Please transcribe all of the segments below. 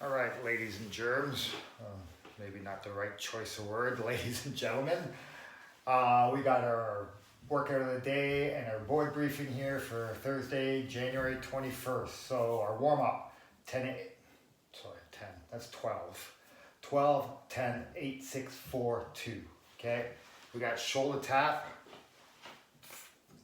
All right, ladies and germs, maybe not the right choice of word, ladies and gentlemen. We got our workout of the day and our board briefing here for Thursday, January 21st. So our warm up, 10, that's 12. 12, 10, 8, 6, 4, 2, okay? We got shoulder tap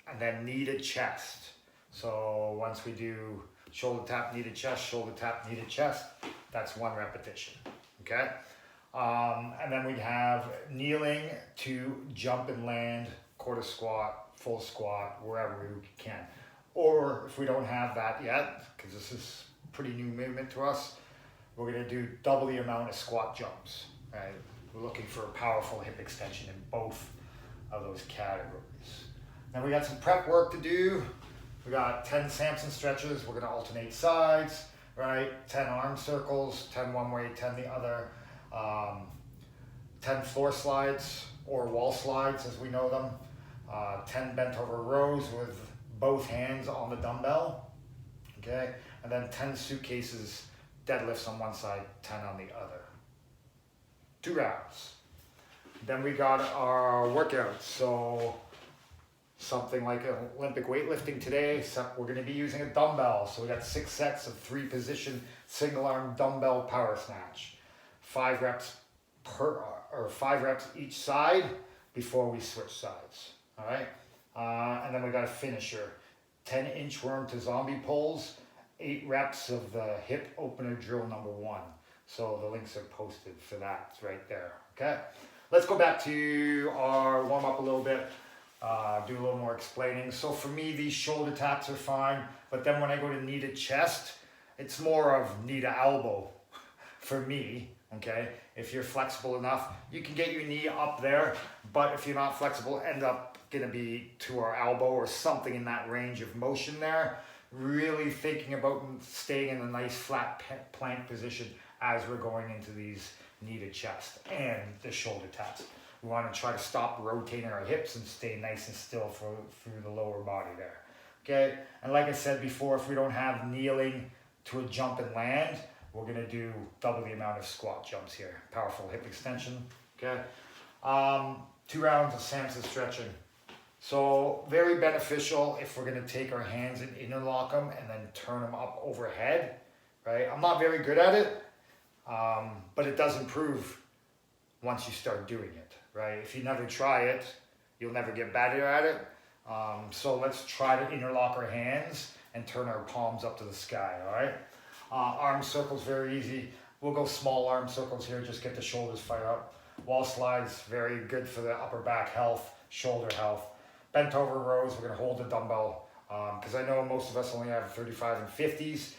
and then knee to chest. So once we do shoulder tap, knee to chest, shoulder tap, knee to chest, that's one repetition, okay? And then we have kneeling to jump and land, quarter squat, full squat, wherever we can. Or if we don't have that yet, because this is pretty new movement to us, we're gonna do double the amount of squat jumps, right? We're looking for a powerful hip extension in both of those categories. Then we got some prep work to do. We got 10 Samson stretches. We're gonna alternate sides, right? 10 arm circles, 10 one way, 10 the other. 10 floor slides or wall slides as we know them. 10 bent over rows with both hands on the dumbbell, okay? And then 10 suitcases, deadlifts on one side, 10 on the other. 2 rounds. Then we got our workouts. So something like Olympic weightlifting today, except we're gonna be using a dumbbell. So we got 6 sets of 3 position single arm dumbbell power snatch. 5 reps each side before we switch sides, all right? And then we got a finisher, 10 inchworm to zombie pulls, 8 reps of the hip opener drill number 1. So the links are posted for that right there, okay? Let's go back to our warm up a little bit, do a little more explaining. So for me, these shoulder taps are fine, but then when I go to knee to chest, it's more of knee to elbow for me, okay? If you're flexible enough, you can get your knee up there, but if you're not flexible, end up gonna be to our elbow or something in that range of motion there. Really thinking about staying in a nice flat plank position as we're going into these knee to chest and the shoulder taps. We want to try to stop rotating our hips and stay nice and still through the lower body there, okay? And like I said before, if we don't have kneeling to a jump and land, we're going to do double the amount of squat jumps here. Powerful hip extension, okay? 2 rounds of Samson stretching. So very beneficial if we're going to take our hands and interlock them and then turn them up overhead, right? I'm not very good at it, but it does improve once you start doing it, right? If you never try it, you'll never get better at it. So let's try to interlock our hands and turn our palms up to the sky, all right? Arm circles, very easy. We'll go small arm circles here, just get the shoulders fired up. Wall slides, very good for the upper back health, shoulder health. Bent over rows, we're gonna hold the dumbbell, because I know most of us only have 35 and 50s.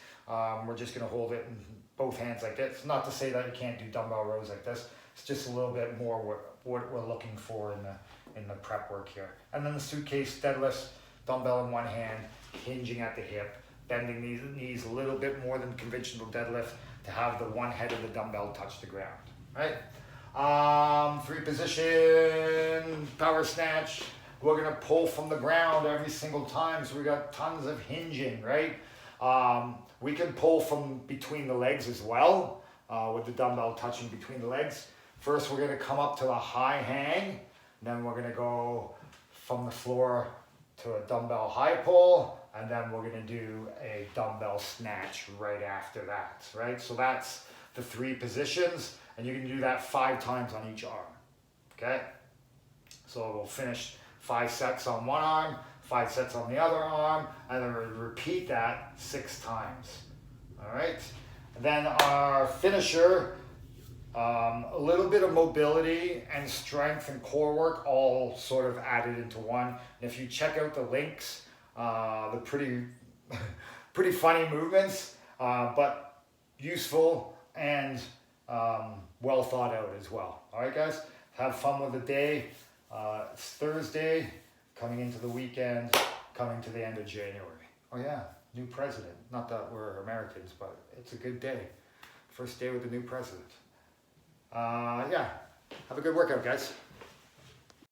We're just gonna hold it in both hands like this. Not to say that you can't do dumbbell rows like this. It's just a little bit more what we're looking for in the prep work here. And then the suitcase deadlifts, dumbbell in one hand, hinging at the hip, bending these knees a little bit more than conventional deadlift to have the one head of the dumbbell touch the ground, right? 3 position power snatch. We're gonna pull from the ground every single time, so we got tons of hinging, right? We can pull from between the legs as well, with the dumbbell touching between the legs. First, we're gonna come up to a high hang, then we're gonna go from the floor to a dumbbell high pull, and then we're gonna do a dumbbell snatch right after that, right? So that's the 3 positions, and you can do that 5 times on each arm, okay? So we'll finish 5 sets on one arm, 5 sets on the other arm, and then we'll repeat that 6 times, all right? And then our finisher, a little bit of mobility and strength and core work all sort of added into one. And if you check out the links, they're pretty funny movements, but useful and well thought out as well. All right, guys, have fun with the day. It's Thursday, coming into the weekend, coming to the end of January. Oh yeah, new president. Not that we're Americans, but it's a good day. First day with the new president. Yeah, have a good workout, guys.